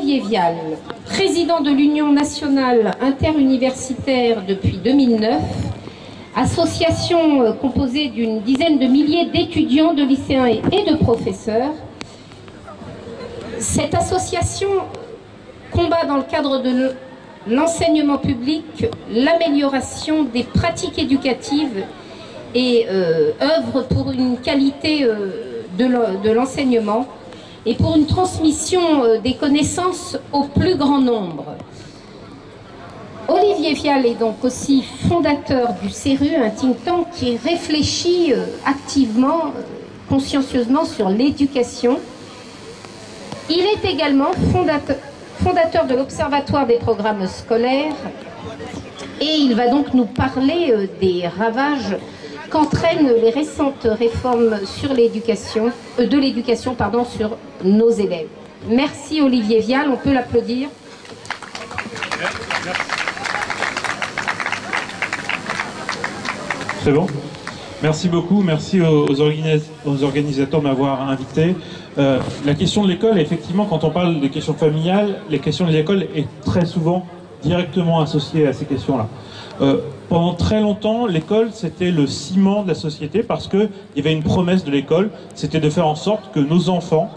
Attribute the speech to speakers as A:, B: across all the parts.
A: Olivier Vial, président de l'Union nationale interuniversitaire depuis 2009, association composée d'une dizaine de milliers d'étudiants, de lycéens et de professeurs. Cette association combat dans le cadre de l'enseignement public l'amélioration des pratiques éducatives et œuvre pour une qualité de l'enseignement et pour une transmission des connaissances au plus grand nombre. Olivier Vial est donc aussi fondateur du CERU, un think tank qui réfléchit activement, consciencieusement sur l'éducation. Il est également fondateur de l'Observatoire des programmes scolaires et il va donc nous parler des ravages qu'entraînent les récentes réformes sur l'éducation, sur nos élèves. Merci Olivier Vial, on peut l'applaudir.
B: C'est bon? Merci beaucoup, merci aux organisateurs de m'avoir invité. La question de l'école, effectivement, quand on parle de questions familiales, les questions de l'école est très souvent directement associée à ces questions-là. Pendant très longtemps, l'école, c'était le ciment de la société parce qu'il y avait une promesse de l'école, c'était de faire en sorte que nos enfants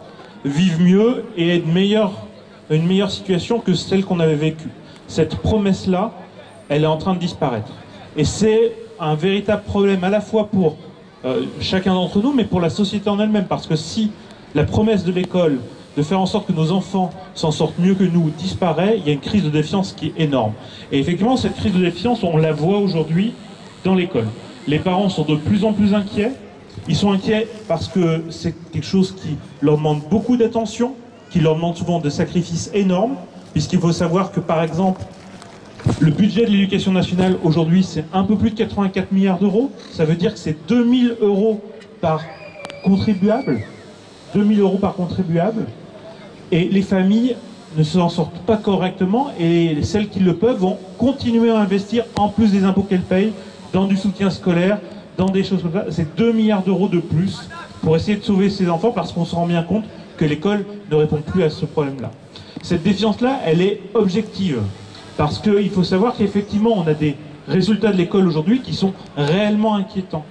B: vivent mieux et aient une meilleure situation que celle qu'on avait vécue. Cette promesse-là, elle est en train de disparaître. Et c'est un véritable problème à la fois pour chacun d'entre nous, mais pour la société en elle-même. Parce que si la promesse de l'école, de faire en sorte que nos enfants s'en sortent mieux que nous, disparaît, il y a une crise de défiance qui est énorme. Et effectivement, cette crise de défiance, on la voit aujourd'hui dans l'école. Les parents sont de plus en plus inquiets. Ils sont inquiets parce que c'est quelque chose qui leur demande beaucoup d'attention, qui leur demande souvent de sacrifices énormes, puisqu'il faut savoir que, par exemple, le budget de l'éducation nationale aujourd'hui, c'est un peu plus de 84 milliards d'euros. Ça veut dire que c'est 2000 euros par contribuable. 2000 euros par contribuable. Et les familles ne s'en sortent pas correctement et celles qui le peuvent vont continuer à investir, en plus des impôts qu'elles payent, dans du soutien scolaire, dans des choses comme ça. C'est 2 milliards d'euros de plus pour essayer de sauver ces enfants parce qu'on se rend bien compte que l'école ne répond plus à ce problème-là. Cette défiance-là, elle est objective. Parce qu'il faut savoir qu'effectivement, on a des résultats de l'école aujourd'hui qui sont réellement inquiétants.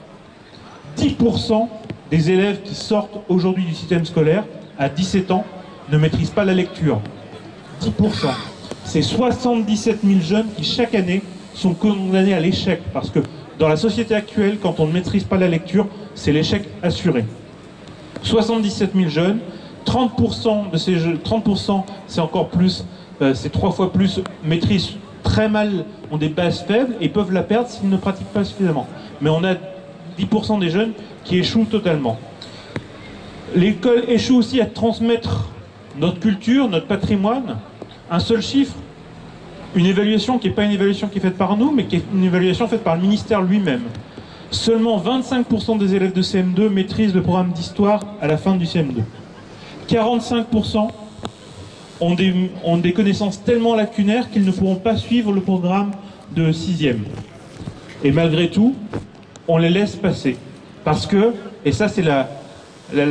B: 10% des élèves qui sortent aujourd'hui du système scolaire, à 17 ans, ne maîtrisent pas la lecture. 10%. C'est 77 000 jeunes qui, chaque année, sont condamnés à l'échec. Parce que dans la société actuelle, quand on ne maîtrise pas la lecture, c'est l'échec assuré. 77 000 jeunes, 30% de ces jeunes, 30% c'est encore plus, c'est 3 fois plus, maîtrisent très mal, ont des bases faibles et peuvent la perdre s'ils ne pratiquent pas suffisamment. Mais on a 10% des jeunes qui échouent totalement. L'école échoue aussi à transmettre notre culture, notre patrimoine. Un seul chiffre, une évaluation qui n'est pas une évaluation qui est faite par nous, mais qui est une évaluation faite par le ministère lui-même. Seulement 25% des élèves de CM2 maîtrisent le programme d'histoire à la fin du CM2. 45% ont des connaissances tellement lacunaires qu'ils ne pourront pas suivre le programme de 6e. Et malgré tout, on les laisse passer. Parce que, et ça c'est la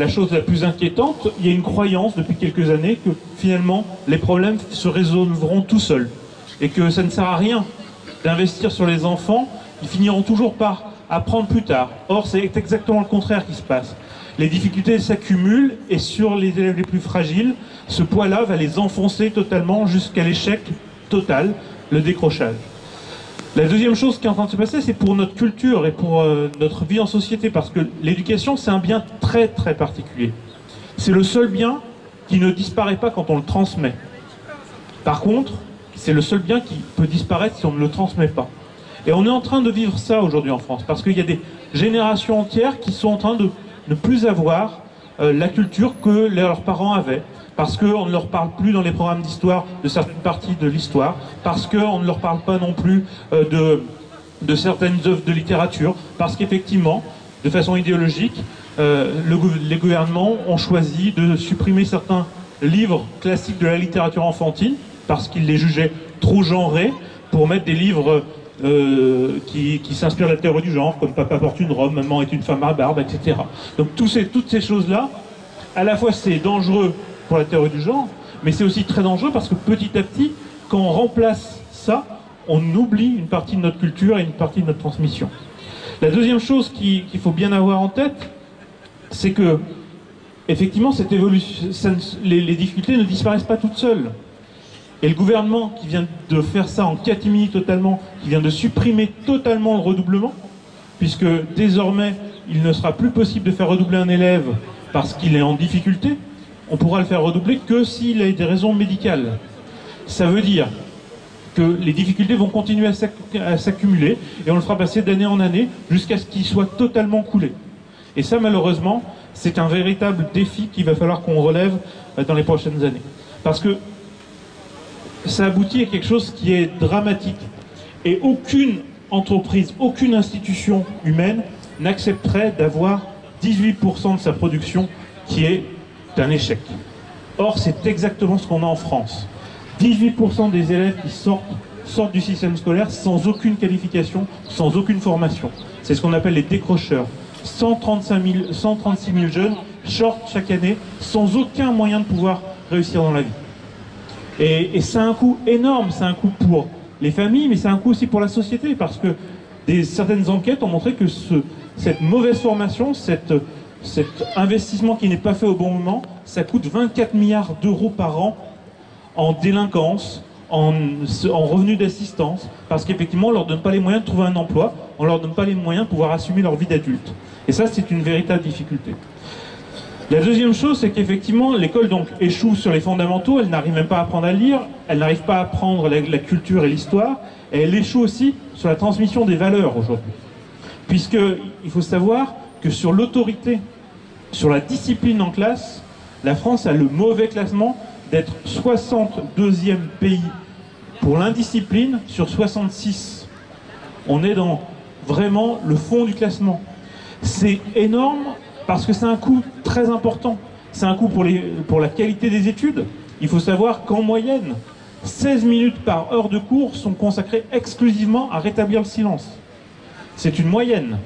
B: chose la plus inquiétante, il y a une croyance depuis quelques années que finalement les problèmes se résolveront tout seuls. Et que ça ne sert à rien d'investir sur les enfants, ils finiront toujours par apprendre plus tard. Or c'est exactement le contraire qui se passe. Les difficultés s'accumulent et sur les élèves les plus fragiles, ce poids-là va les enfoncer totalement jusqu'à l'échec total, le décrochage. La deuxième chose qui est en train de se passer, c'est pour notre culture et pour notre vie en société, parce que l'éducation, c'est un bien très très particulier. C'est le seul bien qui ne disparaît pas quand on le transmet. Par contre, c'est le seul bien qui peut disparaître si on ne le transmet pas. Et on est en train de vivre ça aujourd'hui en France, parce qu'il y a des générations entières qui sont en train de ne plus avoir la culture que leurs parents avaient, parce qu'on ne leur parle plus dans les programmes d'histoire de certaines parties de l'histoire, parce qu'on ne leur parle pas non plus de certaines œuvres de littérature, parce qu'effectivement, de façon idéologique, les gouvernements ont choisi de supprimer certains livres classiques de la littérature enfantine, parce qu'ils les jugeaient trop genrés, pour mettre des livres qui s'inspirent de la théorie du genre, comme Papa porte une robe, Maman est une femme à barbe, etc. Donc toutes ces choses-là, à la fois c'est dangereux pour la théorie du genre, mais c'est aussi très dangereux parce que petit à petit, quand on remplace ça, on oublie une partie de notre culture et une partie de notre transmission. La deuxième chose qu'il faut bien avoir en tête, c'est que, effectivement, cette évolution, les difficultés ne disparaissent pas toutes seules. Et le gouvernement qui vient de faire ça en catimini totalement, qui vient de supprimer totalement le redoublement, puisque désormais, il ne sera plus possible de faire redoubler un élève parce qu'il est en difficulté, on pourra le faire redoubler que s'il a des raisons médicales. Ça veut dire que les difficultés vont continuer à s'accumuler et on le fera passer d'année en année jusqu'à ce qu'il soit totalement coulé. Et ça, malheureusement, c'est un véritable défi qu'il va falloir qu'on relève dans les prochaines années. Parce que ça aboutit à quelque chose qui est dramatique. Et aucune entreprise, aucune institution humaine n'accepterait d'avoir 18% de sa production qui est un échec. Or, c'est exactement ce qu'on a en France. 18% des élèves qui sortent du système scolaire sans aucune qualification, sans aucune formation. C'est ce qu'on appelle les décrocheurs. 136 000 jeunes sortent chaque année sans aucun moyen de pouvoir réussir dans la vie. Et c'est un coût énorme, c'est un coût pour les familles, mais c'est un coût aussi pour la société, parce que certaines enquêtes ont montré que cette mauvaise formation, cet investissement qui n'est pas fait au bon moment, ça coûte 24 milliards d'euros par an en délinquance, en revenus d'assistance, parce qu'effectivement on ne leur donne pas les moyens de trouver un emploi, on ne leur donne pas les moyens de pouvoir assumer leur vie d'adulte. Et ça, c'est une véritable difficulté. La deuxième chose, c'est qu'effectivement, l'école donc échoue sur les fondamentaux, elle n'arrive même pas à apprendre à lire, elle n'arrive pas à apprendre la culture et l'histoire, et elle échoue aussi sur la transmission des valeurs aujourd'hui. Puisqu'il faut savoir que sur l'autorité, sur la discipline en classe, la France a le mauvais classement d'être 62e pays pour l'indiscipline sur 66. On est dans vraiment le fond du classement. C'est énorme parce que c'est un coût très important. C'est un coût pour la qualité des études. Il faut savoir qu'en moyenne, 16 minutes par heure de cours sont consacrées exclusivement à rétablir le silence. C'est une moyenne.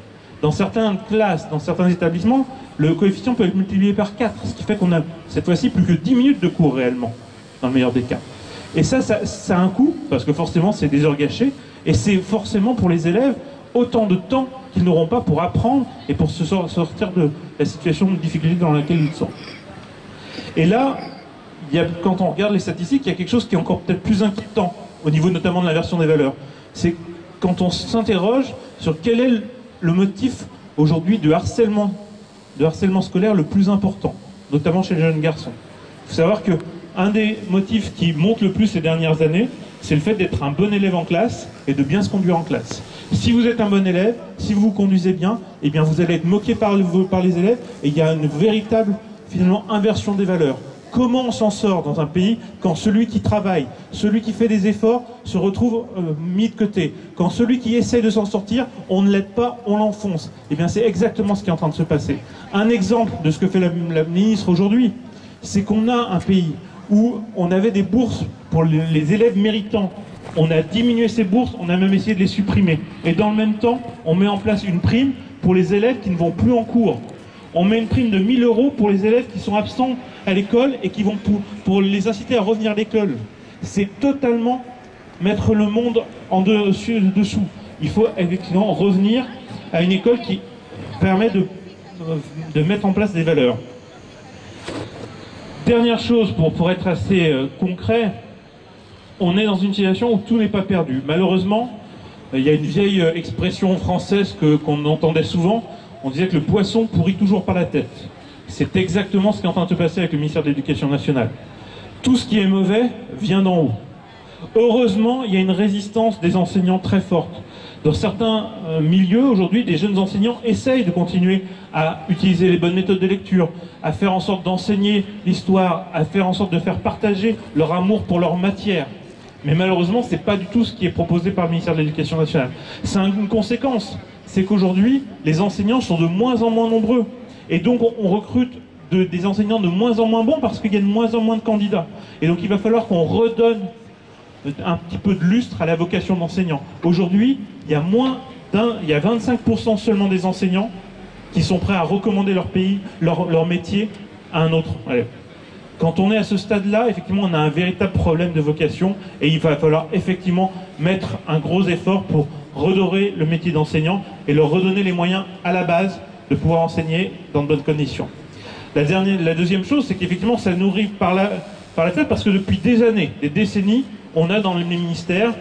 B: Dans certaines classes, dans certains établissements, le coefficient peut être multiplié par 4, ce qui fait qu'on a cette fois-ci plus que 10 minutes de cours réellement, dans le meilleur des cas. Et ça a un coût, parce que forcément c'est des heures gâchées, et c'est forcément pour les élèves autant de temps qu'ils n'auront pas pour apprendre et pour se sortir de la situation de difficulté dans laquelle ils sont. Et là, quand on regarde les statistiques, il y a quelque chose qui est encore peut-être plus inquiétant, au niveau notamment de l'inversion des valeurs. C'est quand on s'interroge sur quel est le motif aujourd'hui de harcèlement scolaire le plus important, notamment chez les jeunes garçons. Il faut savoir qu'un des motifs qui monte le plus ces dernières années, c'est le fait d'être un bon élève en classe et de bien se conduire en classe. Si vous êtes un bon élève, si vous vous conduisez bien, eh bien vous allez être moqué par les élèves et il y a une véritable, finalement, inversion des valeurs. Comment on s'en sort dans un pays quand celui qui travaille, celui qui fait des efforts se retrouve mis de côté? Quand celui qui essaie de s'en sortir, on ne l'aide pas, on l'enfonce. Eh bien c'est exactement ce qui est en train de se passer. Un exemple de ce que fait la ministre aujourd'hui, c'est qu'on a un pays où on avait des bourses pour les élèves méritants. On a diminué ces bourses, on a même essayé de les supprimer. Et dans le même temps, on met en place une prime pour les élèves qui ne vont plus en cours. On met une prime de 1 000 € pour les élèves qui sont absents à l'école et qui vont pour les inciter à revenir à l'école. C'est totalement mettre le monde en dessous. Il faut effectivement revenir à une école qui permet de mettre en place des valeurs. Dernière chose, pour être assez concret, on est dans une situation où tout n'est pas perdu. Malheureusement, il y a une vieille expression française qu'on entendait souvent. On disait que le poisson pourrit toujours par la tête. C'est exactement ce qui est en train de se passer avec le ministère de l'Éducation nationale. Tout ce qui est mauvais vient d'en haut. Heureusement, il y a une résistance des enseignants très forte. Dans certains milieux, aujourd'hui, des jeunes enseignants essayent de continuer à utiliser les bonnes méthodes de lecture, à faire en sorte d'enseigner l'histoire, à faire en sorte de faire partager leur amour pour leur matière. Mais malheureusement, ce n'est pas du tout ce qui est proposé par le ministère de l'Éducation nationale. C'est une conséquence. C'est qu'aujourd'hui, les enseignants sont de moins en moins nombreux. Et donc, on recrute des enseignants de moins en moins bons parce qu'il y a de moins en moins de candidats. Et donc, il va falloir qu'on redonne un petit peu de lustre à la vocation d'enseignant. Aujourd'hui, il y a 25% seulement des enseignants qui sont prêts à recommander leur pays, leur métier à un autre. Allez. Quand on est à ce stade-là, effectivement, on a un véritable problème de vocation et il va falloir effectivement mettre un gros effort pour redorer le métier d'enseignant et leur redonner les moyens à la base de pouvoir enseigner dans de bonnes conditions. La deuxième chose, c'est qu'effectivement, ça nourrit par la tête parce que depuis des années, des décennies, on a dans les ministères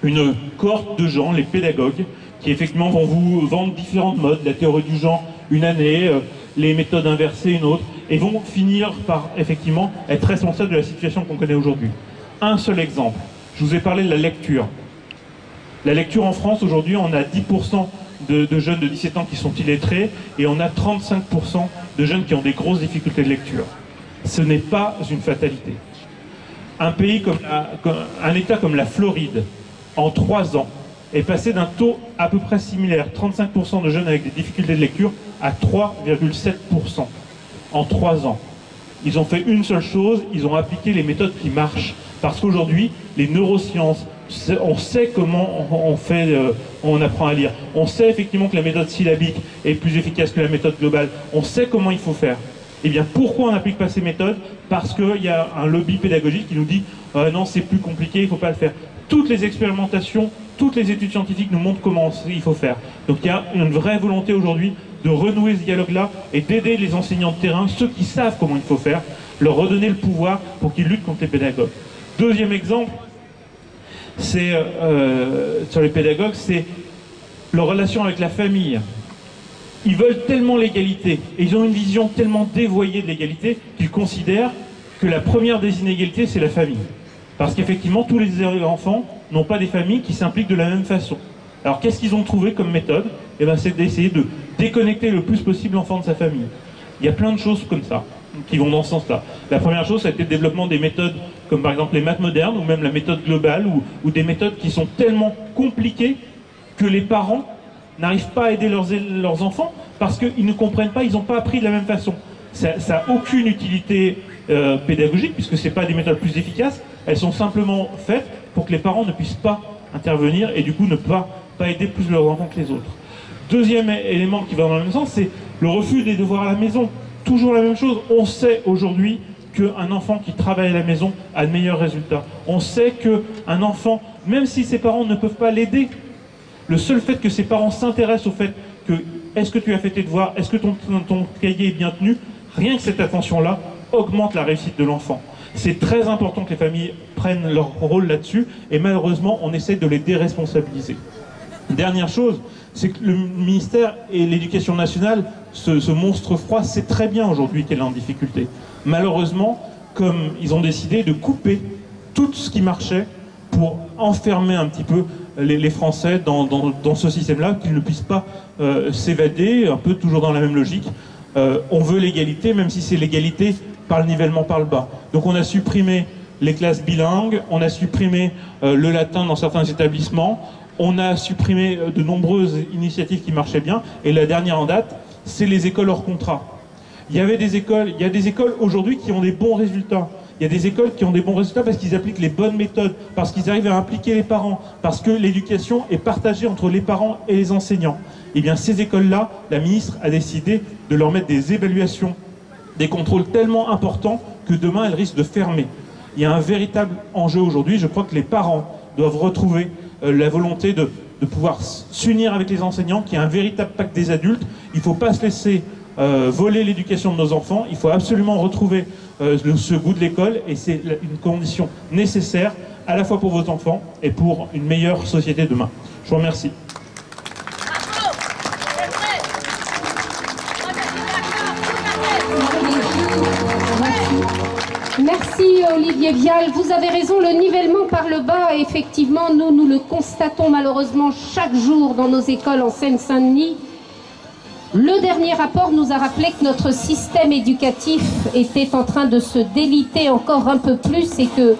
B: une cohorte de gens, les pédagogues, qui effectivement vont vous vendre différentes modes, la théorie du genre une année, les méthodes inversées une autre, et vont finir par effectivement être responsables de la situation qu'on connaît aujourd'hui. Un seul exemple, je vous ai parlé de la lecture. La lecture en France aujourd'hui, on a 10% de jeunes de 17 ans qui sont illettrés, et on a 35% de jeunes qui ont des grosses difficultés de lecture. Ce n'est pas une fatalité. Un pays un État comme la Floride, en 3 ans, est passé d'un taux à peu près similaire, 35% de jeunes avec des difficultés de lecture, à 3,7% en 3 ans. Ils ont fait une seule chose, ils ont appliqué les méthodes qui marchent. Parce qu'aujourd'hui, les neurosciences, on sait comment on apprend à lire. On sait effectivement que la méthode syllabique est plus efficace que la méthode globale. On sait comment il faut faire. Eh bien, pourquoi on n'applique pas ces méthodes? Parce qu'il y a un lobby pédagogique qui nous dit non, c'est plus compliqué, il ne faut pas le faire. Toutes les expérimentations, toutes les études scientifiques nous montrent comment il faut faire. Donc il y a une vraie volonté aujourd'hui de renouer ce dialogue-là et d'aider les enseignants de terrain, ceux qui savent comment il faut faire, leur redonner le pouvoir pour qu'ils luttent contre les pédagogues. Deuxième exemple, c'est sur les pédagogues, c'est leur relation avec la famille. Ils veulent tellement l'égalité, et ils ont une vision tellement dévoyée de l'égalité qu'ils considèrent que la première des inégalités, c'est la famille. Parce qu'effectivement, tous les enfants n'ont pas des familles qui s'impliquent de la même façon. Alors qu'est-ce qu'ils ont trouvé comme méthode? Eh bien, c'est d'essayer de déconnecter le plus possible l'enfant de sa famille. Il y a plein de choses comme ça, qui vont dans ce sens-là. La première chose, ça a été le développement des méthodes, comme par exemple les maths modernes, ou même la méthode globale, ou des méthodes qui sont tellement compliquées que les parents n'arrivent pas à aider leurs enfants, parce qu'ils ne comprennent pas, ils n'ont pas appris de la même façon. Ça n'a aucune utilité pédagogique, puisque ce n'est pas des méthodes plus efficaces, elles sont simplement faites pour que les parents ne puissent pas intervenir, et du coup ne pas aider plus leurs enfants que les autres. Deuxième élément qui va dans le même sens, c'est le refus des devoirs à la maison. Toujours la même chose, on sait aujourd'hui qu'un enfant qui travaille à la maison a de meilleurs résultats. On sait qu'un enfant, même si ses parents ne peuvent pas l'aider, le seul fait que ses parents s'intéressent au fait que est-ce que tu as fait tes devoirs, est-ce que ton cahier est bien tenu, rien que cette attention-là augmente la réussite de l'enfant. C'est très important que les familles prennent leur rôle là-dessus, et malheureusement, on essaie de les déresponsabiliser. Dernière chose, c'est que le ministère et l'éducation nationale, ce monstre froid, sait très bien aujourd'hui qu'elle est en difficulté. Malheureusement, comme ils ont décidé de couper tout ce qui marchait pour enfermer un petit peu les Français dans ce système-là, qu'ils ne puissent pas s'évader, un peu toujours dans la même logique. On veut l'égalité, même si c'est l'égalité par le nivellement par le bas. Donc on a supprimé les classes bilingues, on a supprimé le latin dans certains établissements, on a supprimé de nombreuses initiatives qui marchaient bien, et la dernière en date, c'est les écoles hors contrat. Il y a des écoles aujourd'hui qui ont des bons résultats. Il y a des écoles qui ont des bons résultats parce qu'ils appliquent les bonnes méthodes, parce qu'ils arrivent à impliquer les parents, parce que l'éducation est partagée entre les parents et les enseignants. Et bien ces écoles-là, la ministre a décidé de leur mettre des évaluations, des contrôles tellement importants que demain elles risquent de fermer. Il y a un véritable enjeu aujourd'hui. Je crois que les parents doivent retrouver la volonté de pouvoir s'unir avec les enseignants, qu'il y a un véritable pacte des adultes. Il ne faut pas se laisser voler l'éducation de nos enfants. Il faut absolument retrouver ce goût de l'école, et c'est une condition nécessaire à la fois pour vos enfants et pour une meilleure société demain. Je vous remercie.
A: Merci Olivier Vial, vous avez raison, le nivellement par le bas, effectivement, nous le constatons malheureusement chaque jour dans nos écoles en Seine-Saint-Denis. Le dernier rapport nous a rappelé que notre système éducatif était en train de se déliter encore un peu plus, et que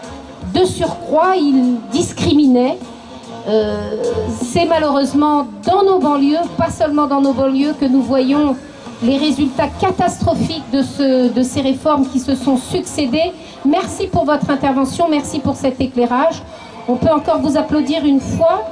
A: de surcroît il discriminait. C'est malheureusement dans nos banlieues, pas seulement dans nos banlieues, que nous voyons les résultats catastrophiques de ces réformes qui se sont succédées. Merci pour votre intervention, merci pour cet éclairage. On peut encore vous applaudir une fois.